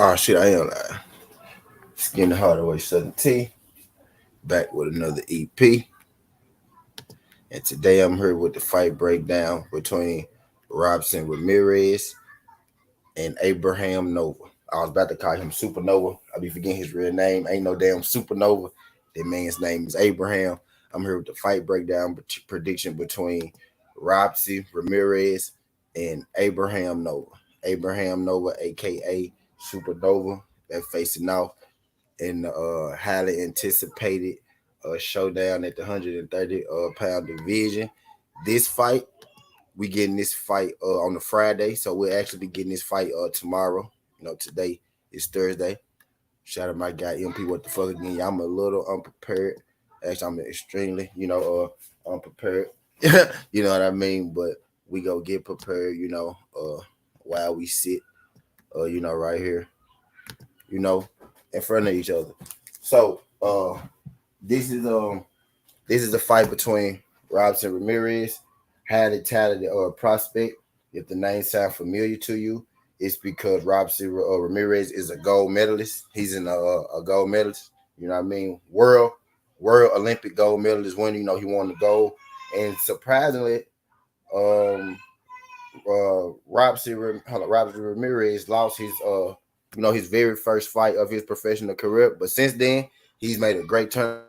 Oh shit, I am lying. Skin the Hardaway Southern T, back with another EP. And today I'm here with the fight breakdown between Robeisy Ramirez and Abraham Nova. I was about to call him Supernova. I'll be forgetting his real name. Ain't no damn Supernova. That man's name is Abraham. I'm here with the fight breakdown prediction between Robeisy Ramirez and Abraham Nova. Abraham Nova, aka Supernova, that facing off in the highly anticipated showdown at the 130 pound division. This fight, we getting this fight on the Friday, so we'll actually be getting this fight tomorrow. Today is Thursday. Shout out my guy MP. What the fuck again? I'm a little unprepared. Actually, I'm extremely, unprepared. You know what I mean? But we go get prepared. While we sit, right here, you know, in front of each other. So, this is this is a fight between Robeisy Ramirez, highly talented prospect. If the name sounds familiar to you, it's because Robeisy Ramirez is a gold medalist. He's a gold medalist. You know what I mean? World Olympic gold medalist winner. He won the gold, and surprisingly, um, Robeisy Ramirez lost his very first fight of his professional career. But since then, he's made a great turn.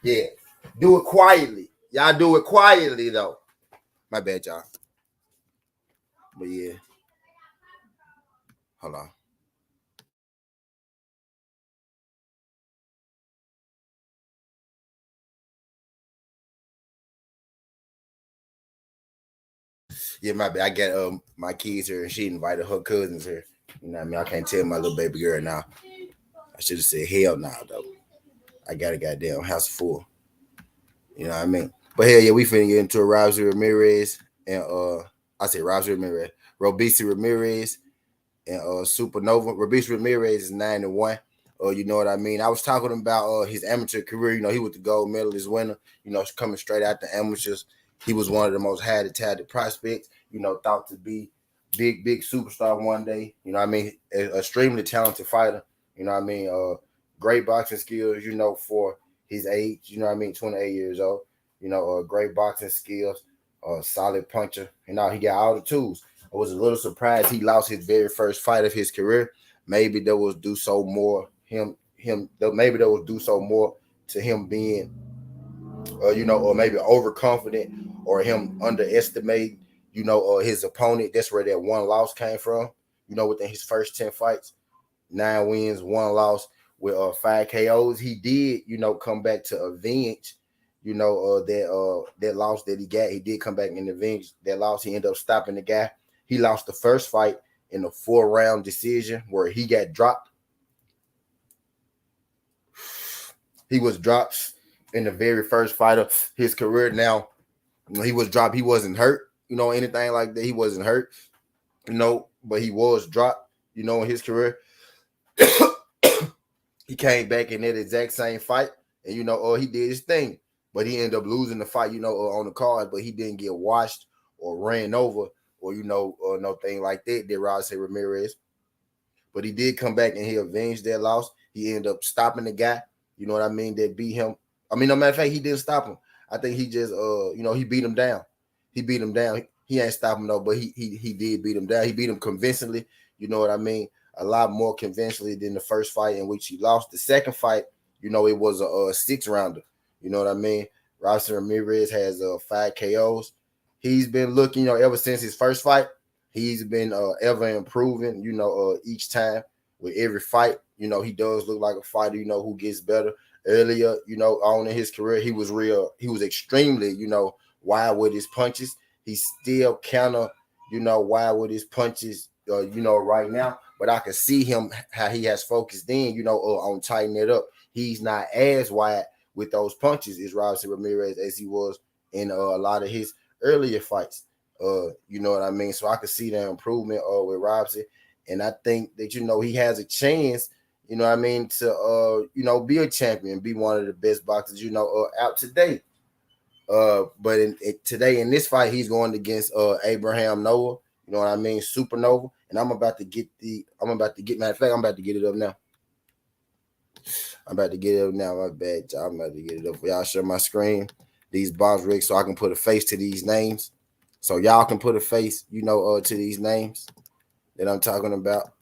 Yeah, do it quietly. Y'all do it quietly though. My bad, y'all. But yeah, hold on. Yeah, my bad. I got my kids here, and she invited her cousins here. You know what I mean? I can't tell my little baby girl now. I should have said hell now though. I got a goddamn house full. You know what I mean? But hell yeah, we finna get into a Robeisy Ramirez and I say Robeisy Ramirez, Robeisy Ramirez and Supernova. Robeisy Ramirez is 9-1. You know what I mean? I was talking about his amateur career. He was the gold medalist winner. Coming straight out the amateurs. He was one of the most highly talented prospects. Thought to be big superstar one day. You know what I mean? Extremely talented fighter. You know what I mean? Great boxing skills. For his age. You know what I mean? 28 years old. Great boxing skills. Solid puncher. He got all the tools. I was a little surprised he lost his very first fight of his career. Maybe that was due so more maybe that was due so more to him being or maybe overconfident or him underestimating, his opponent. That's where that one loss came from, within his first 10 fights, 9 wins, one loss with 5 KOs. He did, come back to avenge, that loss that he got. He did come back and avenge that loss. He ended up stopping the guy. He lost the first fight in a 4-round decision where he got dropped. He was dropped in the very first fight of his career. Now, he was dropped. He wasn't hurt, anything like that. He wasn't hurt, but he was dropped, in his career. He came back in that exact same fight, and he did his thing, but he ended up losing the fight, on the card. But he didn't get washed or ran over, or no thing like that. Did Robeisy Ramirez? But he did come back and he avenged that loss. He ended up stopping the guy. You know what I mean? That beat him. I mean, no matter of fact, he didn't stop him. I think he just he beat him down. He beat him down. He ain't stopping though, but he did beat him down. He beat him convincingly. You know what I mean? A lot more convincingly than the first fight in which he lost. The second fight, it was a 6-rounder. You know what I mean? Robeisy Ramirez has 5 KOs. He's been looking, ever since his first fight. He's been ever improving, each time with every fight. He does look like a fighter, who gets better. Earlier, on in his career, he was extremely, wild with his punches. He's still kind of, wild with his punches, right now. But I can see him, how he has focused in, on tightening it up. He's not as wide with those punches as Robeisy Ramirez as he was in a lot of his earlier fights. You know what I mean? So I could see the improvement with Robeisy. And I think that, he has a chance, what I mean, to be a champion, be one of the best boxers, out today. But today in this fight, he's going against Abraham Noah. You know what I mean? Supernova. And matter of fact, I'm about to get it up now. My bad, y'all. I'm about to get it up for y'all. Share my screen. These box rigs so I can put a face to these names. So y'all can put a face, to these names that I'm talking about.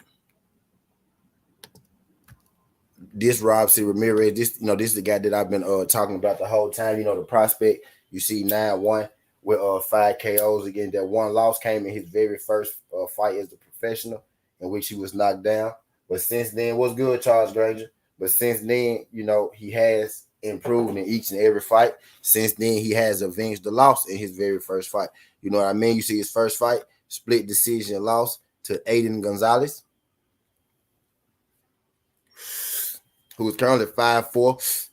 This Robeisy Ramirez, this is the guy that I've been talking about the whole time. The prospect. You see 9-1 with 5 KOs. Again, that one loss came in his very first fight as a professional, in which he was knocked down. But since then, what's good, Charles Granger? But since then, he has improved in each and every fight. Since then, he has avenged the loss in his very first fight. You know what I mean? You see his first fight, split decision loss to Aiden Gonzalez, who is currently 5'4",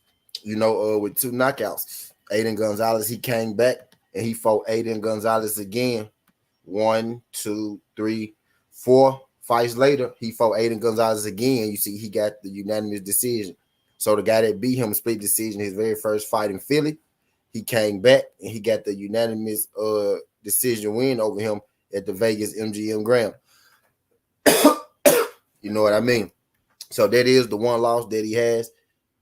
with 2 knockouts. Aiden Gonzalez, he came back and he fought Aiden Gonzalez again. 1, 2, 3, 4 fights later, he fought Aiden Gonzalez again. You see, he got the unanimous decision. So the guy that beat him split decision his very first fight in Philly, he came back and he got the unanimous decision win over him at the Vegas MGM Grand. You know what I mean? So that is the one loss that he has,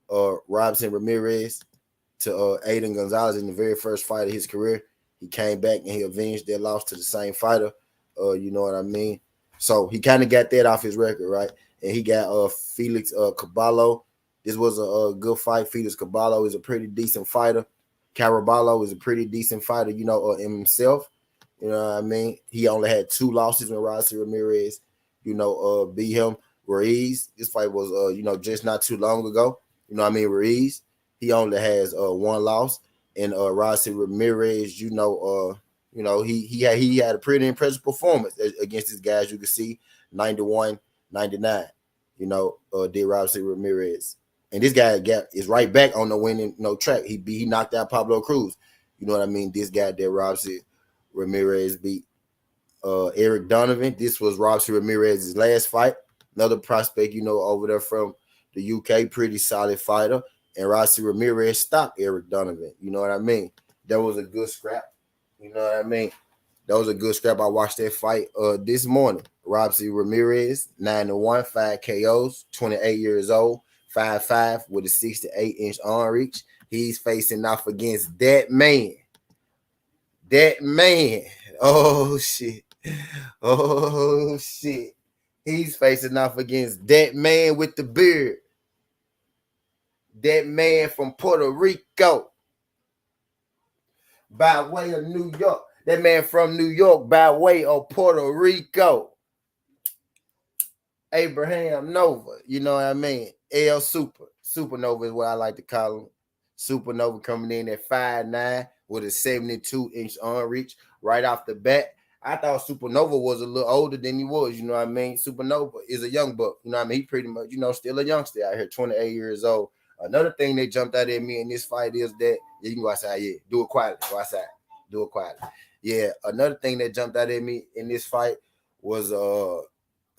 Robeisy Ramirez, to Aiden Gonzalez in the very first fight of his career. He came back and he avenged that loss to the same fighter. You know what I mean? So he kind of got that off his record, right? And he got Felix Caballo. This was a good fight. Felix Caballo is a pretty decent fighter. Caraballo is a pretty decent fighter, in himself. You know what I mean? He only had 2 losses when Robeisy Ramirez, beat him. Ruiz, this fight was, just not too long ago. You know what I mean? Ruiz, he only has 1 loss. And Robeisy Ramirez, he had a pretty impressive performance against these guys. You can see 91-99, did Robeisy Ramirez. And this guy is right back on the winning track. He knocked out Pablo Cruz. You know what I mean? This guy that Robeisy Ramirez beat Eric Donovan. This was Robeisy Ramirez's last fight. Another prospect, over there from the UK, pretty solid fighter. And Robeisy Ramirez stopped Eric Donovan. You know what I mean? That was a good scrap. You know what I mean? That was a good scrap. I watched that fight this morning. Robeisy Ramirez, 9-1, 5 KOs, 28 years old, 5'5", with a 6 to 8 inch arm reach. He's facing off against that man. That man. Oh, shit. Oh, shit. He's facing off against that man with the beard. That man from Puerto Rico by way of New York. That man from New York by way of Puerto Rico. Abraham Nova. You know what I mean? El Supernova is what I like to call him. Supernova coming in at 5'9" with a 72-inch arm reach right off the bat. I thought Supernova was a little older than he was, you know what I mean? Supernova is a young buck, you know what I mean? He pretty much, still a youngster out here, 28 years old. Another thing that jumped out at me in this fight is that, you can go outside, do it quietly, go outside, do it quietly. Yeah, another thing that jumped out at me in this fight was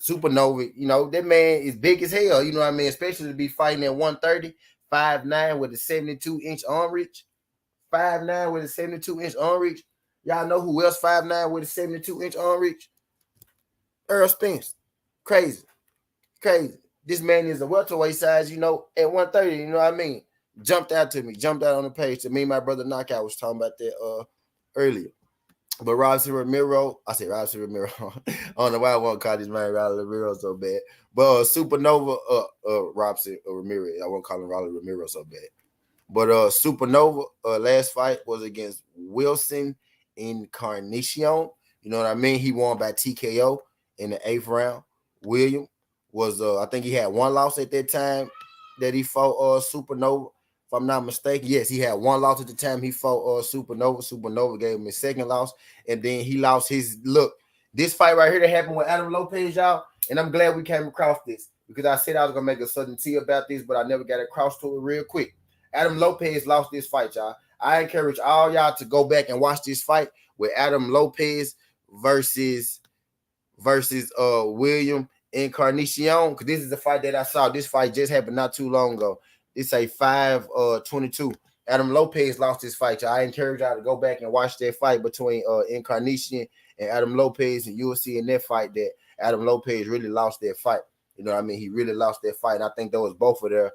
Supernova, that man is big as hell, you know what I mean? Especially to be fighting at 130, 5'9" with a 72-inch arm reach, 5'9" with a 72-inch arm reach. Y'all know who else 5'9" with a 72-inch arm reach? Earl Spence. Crazy. This man is a welterweight size, at 130, you know what I mean? Jumped out on the page to me. My brother Knockout was talking about that earlier. But Robeisy Ramirez, I say Robeisy Ramirez. I don't know why I want to call this man Robeisy Ramirez so bad. But Supernova, Robeisy Ramirez. I won't call him Robeisy Ramirez so bad. But Supernova, last fight was against Wilson Encarnacion. You know what I mean? He won by TKO in the 8th round. William was, I think he had 1 loss at that time that he fought Supernova. If I'm not mistaken, yes, he had 1 loss at the time he fought Supernova. Supernova gave him his 2nd loss, and then he lost his look. This fight right here that happened with Adam Lopez, y'all, and I'm glad we came across this because I said I was gonna make a sudden tea about this, but I never got across to it real quick. Adam Lopez lost this fight, y'all. I encourage all y'all to go back and watch this fight with Adam Lopez versus William Encarnacion, because this is the fight that I saw. This fight just happened not too long ago. It's a 5-22. Adam Lopez lost this fight. So I encourage y'all to go back and watch that fight between Encarnacion and Adam Lopez, and you will see in that fight that Adam Lopez really lost that fight. You know what I mean? He really lost that fight. And I think that was both of their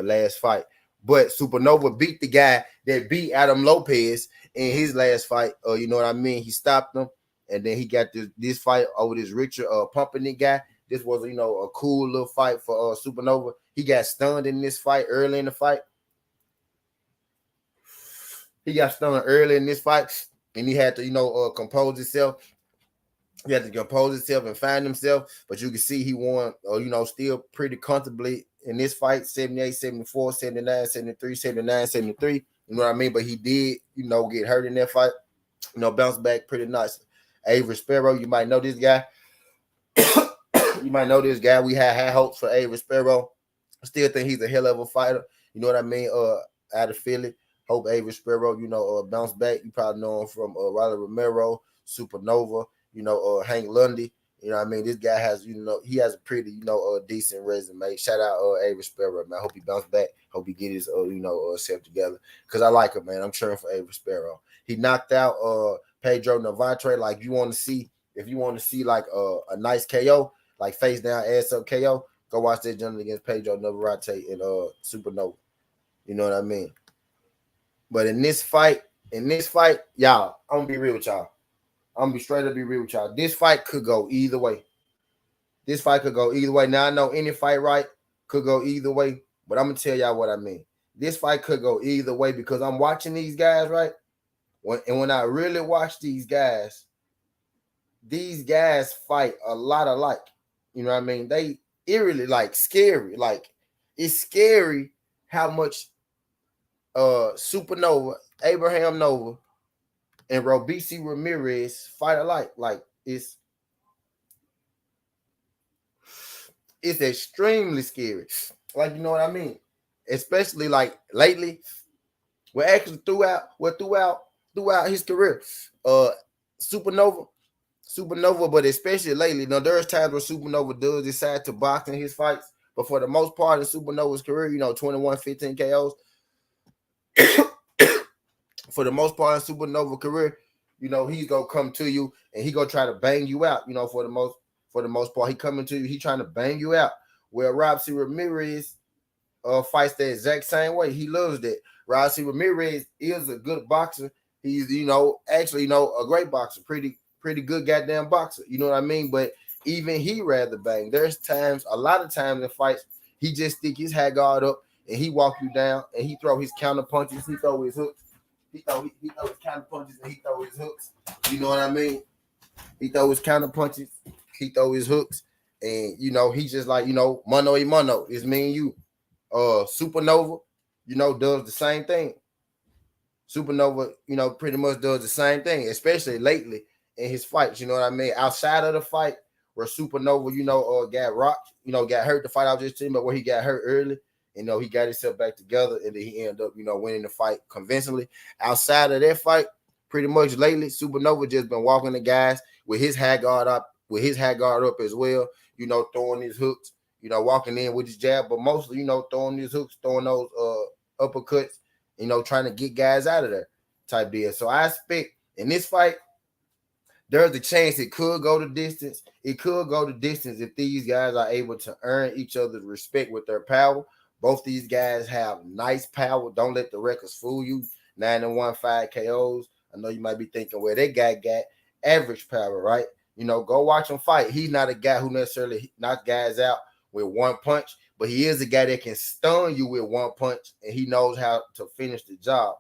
last fight. But Supernova beat the guy that beat Adam Lopez in his last fight. You know what I mean? He stopped him. And then he got this fight over this Richard Pumping guy. This was, you know, a cool little fight for Supernova. He got stunned in this fight early in the fight. He got stunned early in this fight, and he had to, you know, compose himself. He had to compose himself and find himself. But you can see he won, you know, still pretty comfortably in this fight, 78, 74, 79, 73, 79, 73. You know what I mean? But he did, you know, get hurt in that fight. You know, bounce back pretty nicely. Avery Sparrow, you might know this guy. You might know this guy. We had high hopes for Avery Sparrow. I still think he's a hell of a fighter. You know what I mean? Out of Philly. Hope Avery Sparrow, you know, bounce back. You probably know him from Robeisy Ramirez, Supernova, you know, Hank Lundy. You know what I mean? This guy has, you know, he has a pretty, you know, decent resume. Shout out Avery Sparrow, man. I hope he bounce back. Hope he get his, you know, self together. Because I like him, man. I'm cheering for Avery Sparrow. He knocked out Pedro Navarrete. Like, you want to see, if you want to see like a nice KO, like face down, ass up KO, go watch that gentleman against Pedro Navarrete and Supernova. You know what I mean? But in this fight, y'all, I'm gonna be real with y'all. I'm gonna be straight up be real with y'all. This fight could go either way. This fight could go either way. Now I know any fight, right, could go either way, but I'm gonna tell y'all what I mean. This fight could go either way because I'm watching these guys, right? When I really watch these guys fight a lot alike. You know what I mean? They eerily like scary. Like, it's scary how much Supernova, Abraham Nova, and Robeisy Ramirez fight alike. Like, it's extremely scary. Like, you know what I mean? Especially like lately. Well, actually throughout his career. Supernova, but especially lately. Now, there's times where Supernova does decide to box in his fights, but for the most part in Supernova's career, you know, 21, 15 KOs. For the most part in Supernova career, you know, he's gonna come to you and he gonna try to bang you out. You know, for the most part, he coming to you, he trying to bang you out. Where Robeisy Ramirez fights the exact same way. He loves that. Robeisy Ramirez is a good boxer. He's, you know, actually, you know, a great boxer, pretty good goddamn boxer. You know what I mean? But even he rather bang. There's times, a lot of times in fights, he just stick his hat guard up and he walk you down and he throw his counter punches, he throw his hooks. He throw his counter punches and he throw his hooks. You know what I mean? He throw his counter punches, he throw his hooks, and you know, he's just like, you know, mano y mano. It's me and you. Supernova, you know, does the same thing. Supernova, you know, pretty much does the same thing, especially lately in his fights. You know what I mean? Outside of the fight where Supernova, you know, got rocked, you know, got hurt the fight I was just telling you about, where he got hurt early. You know, he got himself back together, and then he ended up, you know, winning the fight convincingly. Outside of that fight, pretty much lately, Supernova just been walking the guys with his hat guard up, as well. You know, throwing his hooks, you know, walking in with his jab, but mostly, you know, throwing his hooks, throwing those uppercuts, you know, trying to get guys out of there type deal. So I expect in this fight, there's a chance it could go the distance. It could go the distance if these guys are able to earn each other's respect with their power. Both these guys have nice power. Don't let the records fool you. 9-1, 5 KOs. I know you might be thinking, well, that guy got average power, right? You know, go watch him fight. He's not a guy who necessarily knocks guys out with one punch, but he is a guy that can stun you with one punch, and he knows how to finish the job.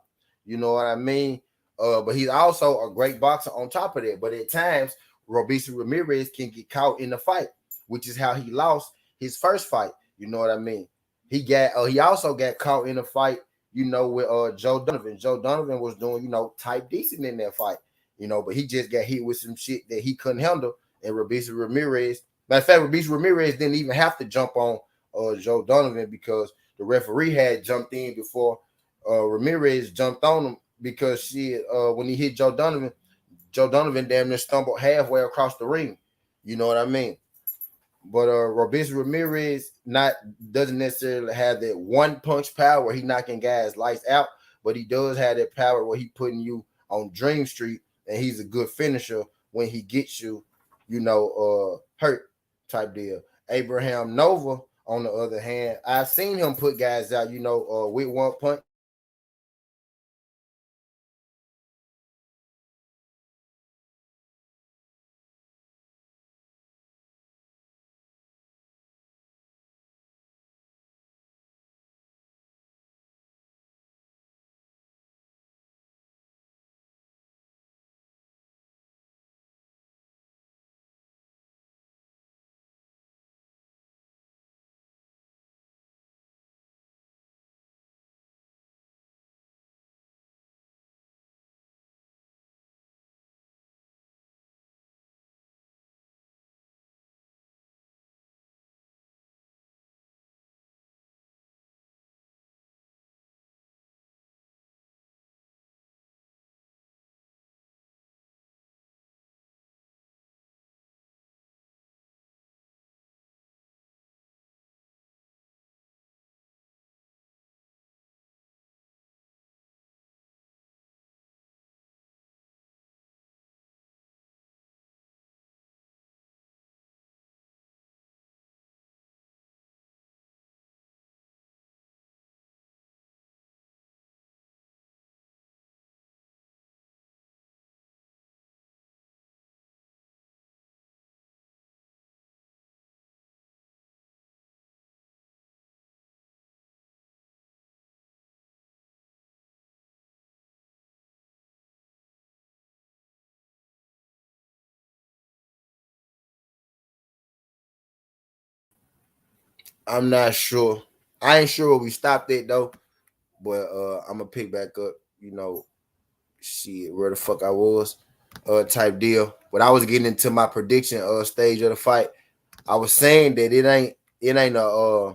You know what I mean? But he's also a great boxer on top of that. But at times, Robeisy Ramirez can get caught in the fight, which is how he lost his first fight. You know what I mean? He also got caught in a fight, you know, with Joe Donovan. Joe Donovan was doing, you know, type decent in that fight, you know, but he just got hit with some shit that he couldn't handle. And Robeisy Ramirez, matter of fact, Robeisy Ramirez didn't even have to jump on Joe Donovan because the referee had jumped in before Ramirez jumped on him because when he hit Joe Donovan damn near stumbled halfway across the ring. You know what I mean? But Robeisy Ramirez not doesn't necessarily have that one punch power where he knocking guys lights out, but he does have that power where he putting you on Dream Street, and he's a good finisher when he gets you, hurt type deal. Abraham Nova, on the other hand, I've seen him put guys out, with one punch. I'm not sure. I ain't sure where we stopped it though, but I'm gonna pick back up. Shit, where the fuck I was, type deal. But I was getting into my prediction stage of the fight. I was saying that it ain't a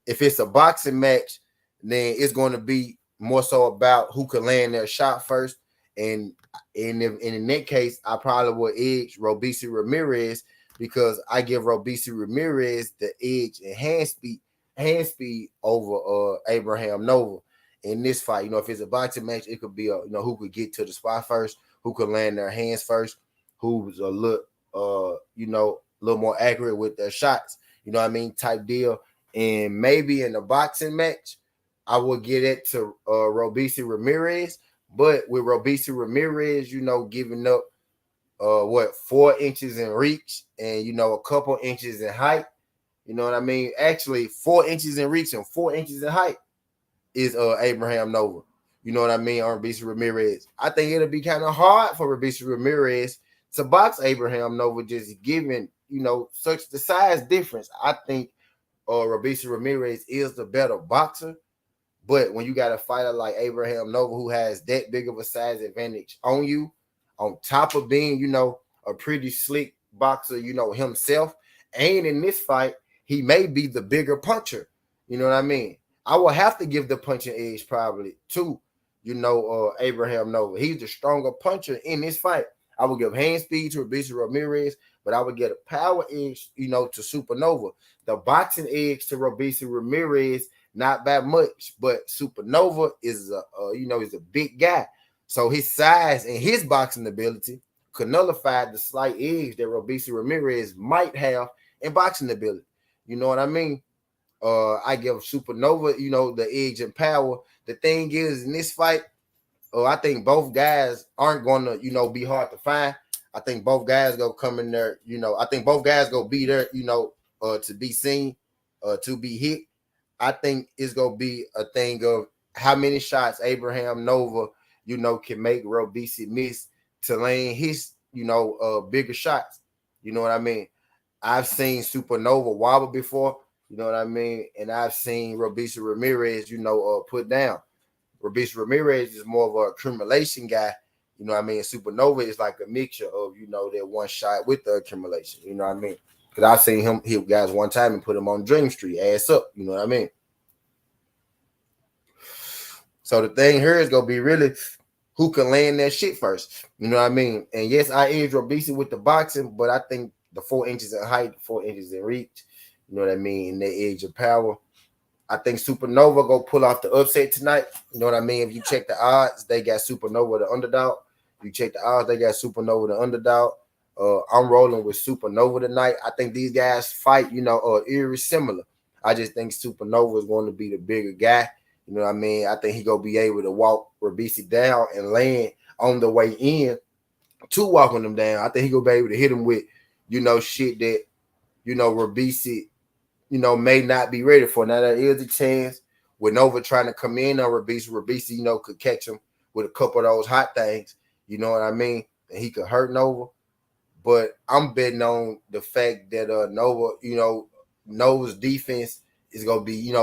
if it's a boxing match, then it's going to be more so about who can land their shot first. And in that case, I probably would edge Robeisy Ramirez because I give Robeisy Ramirez the edge in hand speed over Abraham Nova in this fight. If it's a boxing match, it could be who could get to the spot first, who could land their hands first, who's a little more accurate with their shots. You know what I mean? Type deal. And maybe in a boxing match, I would get it to Robeisy Ramirez. But with Robeisy Ramirez, giving up 4 inches in reach and a couple inches in height. You know what I mean? Actually, 4 inches in reach and 4 inches in height is Abraham Nova. You know what I mean? On Robeisy Ramirez. I think it'll be kind of hard for Robeisy Ramirez to box Abraham Nova, just given, such the size difference. I think Robeisy Ramirez is the better boxer. But when you got a fighter like Abraham Nova who has that big of a size advantage on you, on top of being, a pretty slick boxer, himself, and in this fight, he may be the bigger puncher. You know what I mean? I will have to give the punching edge probably to, Abraham Nova. He's the stronger puncher in this fight. I would give hand speed to Robeisy Ramirez, but I would get a power edge, to Supernova. The boxing edge to Robeisy Ramirez, not that much, but Supernova is a big guy. So his size and his boxing ability could nullify the slight edge that Robeisy Ramirez might have in boxing ability. You know what I mean? I give Supernova, the edge and power. The thing is, in this fight, I think both guys aren't going to, be hard to find. I think both guys go come in there, I think both guys go be there, to be seen, to be hit. I think it's gonna be a thing of how many shots Abraham Nova, can make Robeisy miss to land his, bigger shots. You know what I mean? I've seen Supernova wobble before, you know what I mean, and I've seen Robeisy Ramirez, put down. Robeisy Ramirez is more of a accumulation guy. You know what I mean? Supernova is like a mixture of, that one shot with the accumulation. You know what I mean? Because I've seen him hit guys one time and put him on Dream Street, ass up. You know what I mean? So the thing here is gonna be really who can land that shit first. You know what I mean? And yes, I edge Robeisy with the boxing, but I think the 4 inches in height, 4 inches in reach, you know what I mean, and the edge of power. I think Supernova go pull off the upset tonight. You know what I mean? If you check the odds, they got Supernova the underdog. You check the odds, they got Supernova the underdog. I'm rolling with Supernova tonight. I think these guys fight, eerie similar. I just think Supernova is going to be the bigger guy. You know what I mean? I think he gonna be able to walk Robeisy down and land on the way in to walking them down. I think he gonna be able to hit him with, shit that, Robeisy may not be ready for. Now there is a chance with Nova trying to come in on Robeisy. Robeisy, could catch him with a couple of those hot things. You know what I mean? And he could hurt Nova. But I'm betting on the fact that Nova, Nova's defense is gonna be,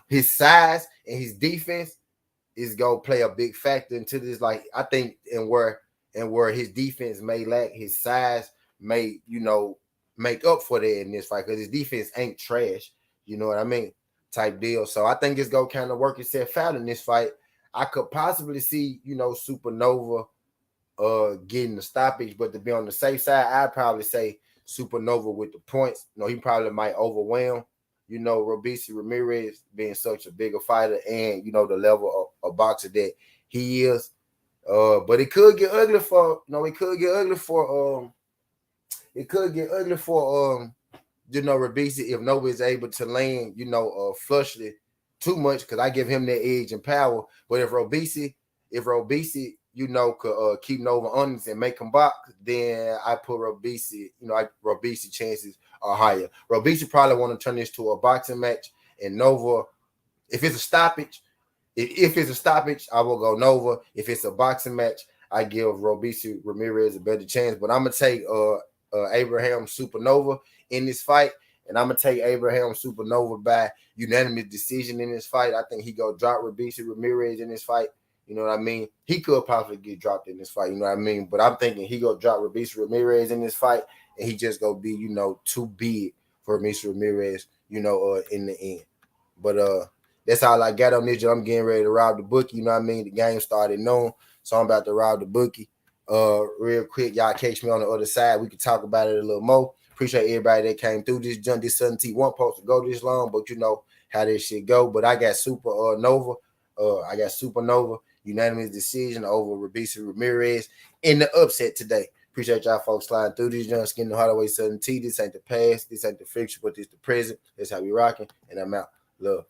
his size and his defense is gonna play a big factor into this. Like I think, and where his defense may lack, his size may, make up for that in this fight because his defense ain't trash. You know what I mean? Type deal. So I think it's gonna kind of work itself out in this fight. I could possibly see, Supernova getting the stoppage, but to be on the safe side, I'd probably say Supernova with the points. He probably might overwhelm, Robeisy Ramirez being such a bigger fighter and the level of boxer that he is. But it could get ugly for Robeisy if Nova is able to land, flushly too much because I give him that edge and power. But if Robeisy, could keep Nova honest and make him box, then I put Robeisy, Robeisy chances are higher. Robeisy probably want to turn this to a boxing match, and Nova, if it's a stoppage, if it's a stoppage, I will go Nova. If it's a boxing match, I give Robeisy Ramirez a better chance. But I'm gonna take Abraham Supernova in this fight, and I'm gonna take Abraham Supernova by unanimous decision in this fight. I think he go drop Robeisy Ramirez in this fight. You know what I mean? He could possibly get dropped in this fight. You know what I mean? But I'm thinking he go drop Robeisy Ramirez in this fight, and he just go be too big for Robeisy Ramirez. In the end. But that's all I got on this. I'm getting ready to rob the bookie. You know what I mean? The game started noon, so I'm about to rob the bookie. Real quick, y'all catch me on the other side. We can talk about it a little more. Appreciate everybody that came through this jump. This 17 wasn't supposed to go this long, but you know how this shit go. But I got Supernova. I got Supernova unanimous decision over Robeisy Ramirez in the upset today. Appreciate y'all folks sliding through this jump. Skin the Hardaway Southern T. This ain't the past. This ain't the future, but this the present. That's how we rocking. And I'm out. Love.